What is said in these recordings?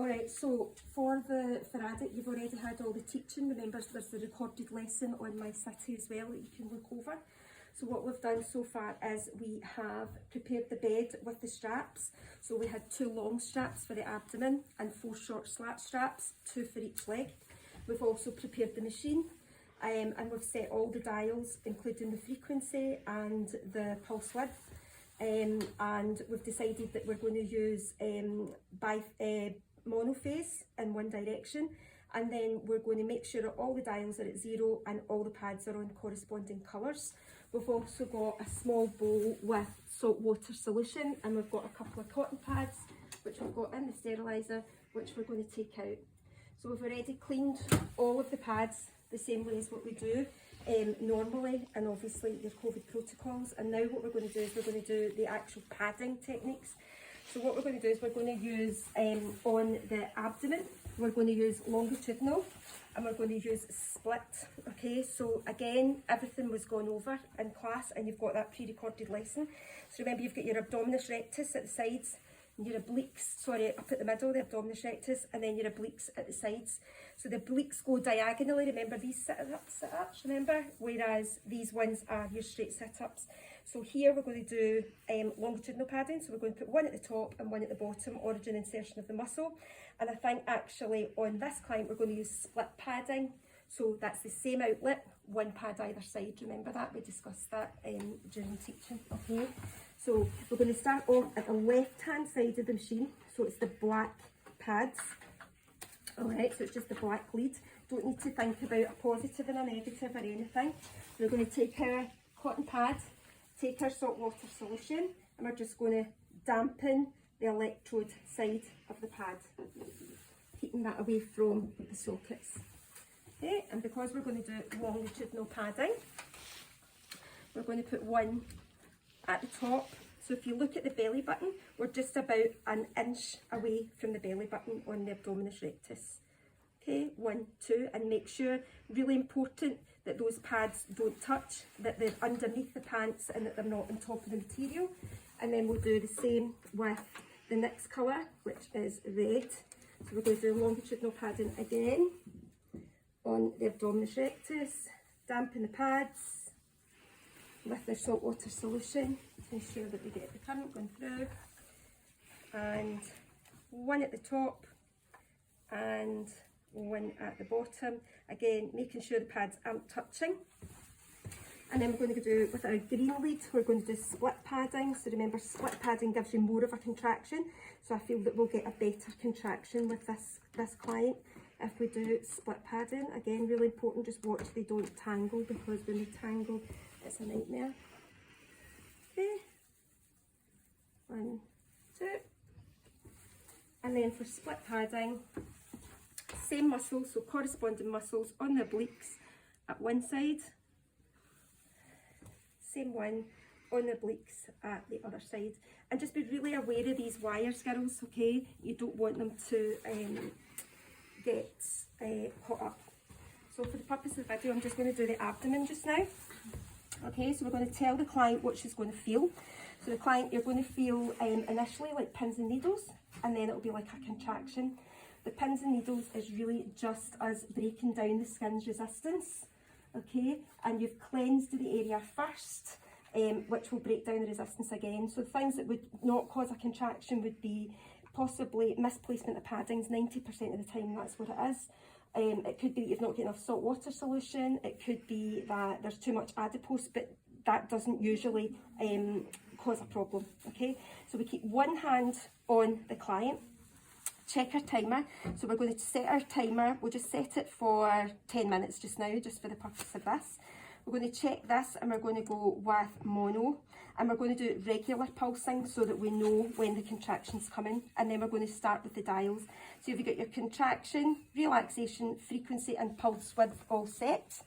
Alright, so for the Faradic, you've already had all the teaching. Remember, there's the recorded lesson on My City as well that you can look over. So what we've done so far is we have prepared the bed with the straps. So we had 2 long straps for the abdomen and 4 short slat straps, 2 for each leg. We've also prepared the machine and we've set all the dials, including the frequency and the pulse width. And we've decided that we're going to use monophase in one direction, and then we're going to make sure that all the dials are at 0 and all the pads are on corresponding colours. We've also got a small bowl with salt water solution, and we've got a couple of cotton pads which we've got in the steriliser, which we're going to take out. So we've already cleaned all of the pads the same way as what we do normally, and obviously your COVID protocols. And now what we're going to do is we're going to do the actual padding techniques. So what we're going to do is we're going to use on the abdomen, we're going to use longitudinal and we're going to use split. Okay, so again, everything was gone over in class and you've got that pre-recorded lesson. So remember, you've got your abdominis rectus at the sides and your obliques, sorry, up at the middle, the abdominis rectus, and then your obliques at the sides. So the obliques go diagonally, remember these sit-ups, remember? Whereas these ones are your straight sit-ups. So here we're going to do longitudinal padding, so we're going to put one at the top and one at the bottom, origin insertion of the muscle. And I think actually on this client we're going to use split padding, so that's the same outlet, 1 pad either side, remember that? We discussed that during teaching, okay? So we're going to start off at the left hand side of the machine, so it's the black pads. Alright, so it's just the black lead. Don't need to think about a positive and a negative or anything. We're going to take our cotton pad, take our salt water solution, and we're just going to dampen the electrode side of the pad, keeping that away from the sockets. Okay, and because we're going to do longitudinal padding, we're going to put one at the top. So if you look at the belly button, we're just about an inch away from the belly button on the abdominis rectus. Okay, 1, 2, and make sure, really important, that those pads don't touch, that they're underneath the pants and that they're not on top of the material. And then we'll do the same with the next colour, which is red. So we're going to do longitudinal padding again on the abdominis rectus, dampen the pads with their salt water solution to ensure that we get the current going through, and one at the top and one at the bottom, again making sure the pads aren't touching. And then we're going to do, with our green lead, we're going to do split padding. So remember, split padding gives you more of a contraction, so I feel that we'll get a better contraction with this client if we do split padding. Again, really important, just watch they don't tangle, because when they tangle it's a nightmare. Okay, 1, 2, and then for split padding, same muscles, so corresponding muscles on the obliques at one side, same one on the obliques at the other side. And just be really aware of these wires, girls, okay? You don't want them to get caught up. So for the purpose of the video, I'm just going to do the abdomen just now. Okay, so we're going to tell the client what she's going to feel. So the client, you're going to feel initially like pins and needles, and then it'll be like a contraction. The pins and needles is really just us breaking down the skin's resistance, okay? And you've cleansed the area first, which will break down the resistance again. So things that would not cause a contraction would be possibly misplacement of paddings. 90% of the time that's what it is. It could be that you've not got enough salt water solution, it could be that there's too much adipose, but that doesn't usually cause a problem, okay? So we keep one hand on the client, check our timer. So we're going to set our timer, we'll just set it for 10 minutes just now, just for the purpose of this. We're going to check this and we're going to go with mono, and we're going to do regular pulsing so that we know when the contraction's coming, and then we're going to start with the dials. So you've got your contraction, relaxation, frequency and pulse width all set,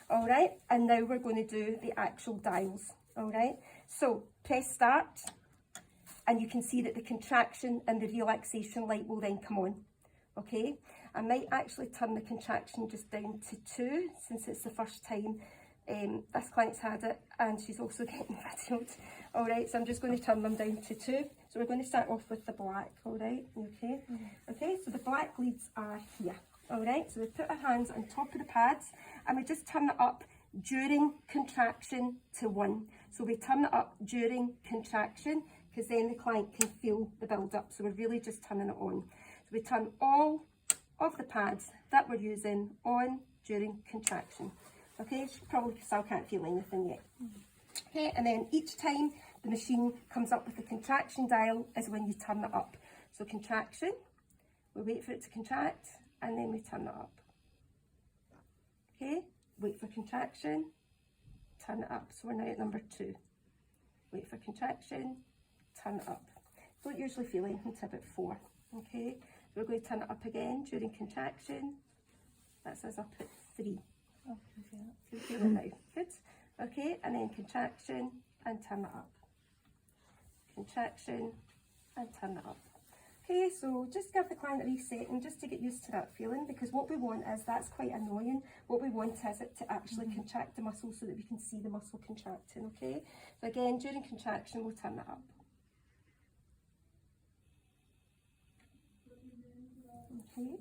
alright, and now we're going to do the actual dials, alright. So press start and you can see that the contraction and the relaxation light will then come on, okay. I might actually turn the contraction just down to 2 since it's the first time this client's had it and she's also getting videoed. Alright, so I'm just going to turn them down to 2. So we're going to start off with the black, alright, okay? Okay, so the black leads are here. Alright, so we put our hands on top of the pads and we just turn it up during contraction to 1. So we turn it up during contraction because then the client can feel the build up. So we're really just turning it on. So we turn all of the pads that we're using on during contraction. Okay, she probably still can't feel anything yet. Okay, and then each time the machine comes up with the contraction dial is when you turn it up. So contraction, we wait for it to contract and then we turn it up. Okay, wait for contraction, turn it up. So we're now at number 2. Wait for contraction, turn it up. Don't usually feel anything until about 4. Okay, so we're going to turn it up again during contraction. That's us up at 3. Oh, you feel it now. Good. Okay, and then contraction and turn it up. Contraction and turn it up. Okay, so just give the client a reset and just to get used to that feeling, because what we want is, that's quite annoying, what we want is it to actually contract the muscle so that we can see the muscle contracting, okay? So again, during contraction, we'll turn it up. Okay.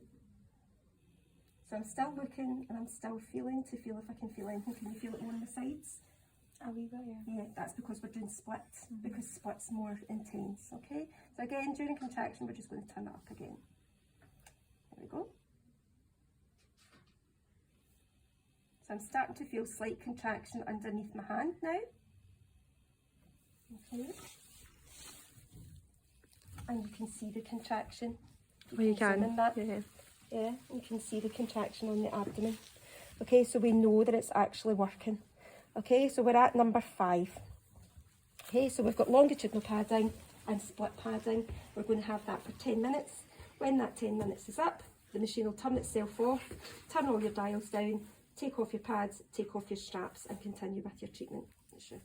So I'm still looking and I'm still feeling to feel if I can feel anything. Can you feel it more on the sides? A wee bit, yeah. Yeah, that's because we're doing splits, because split's more intense, okay? So again, during contraction, we're just going to turn it up again. There we go. So I'm starting to feel slight contraction underneath my hand now. Okay. And you can see the contraction. You can, zoom in that. yeah. Yeah, you can see the contraction on the abdomen. Okay, so we know that it's actually working. Okay, so we're at number 5. Okay, so we've got longitudinal padding and split padding. We're going to have that for 10 minutes. When that 10 minutes is up, the machine will turn itself off, turn all your dials down, take off your pads, take off your straps and continue with your treatment. Sure.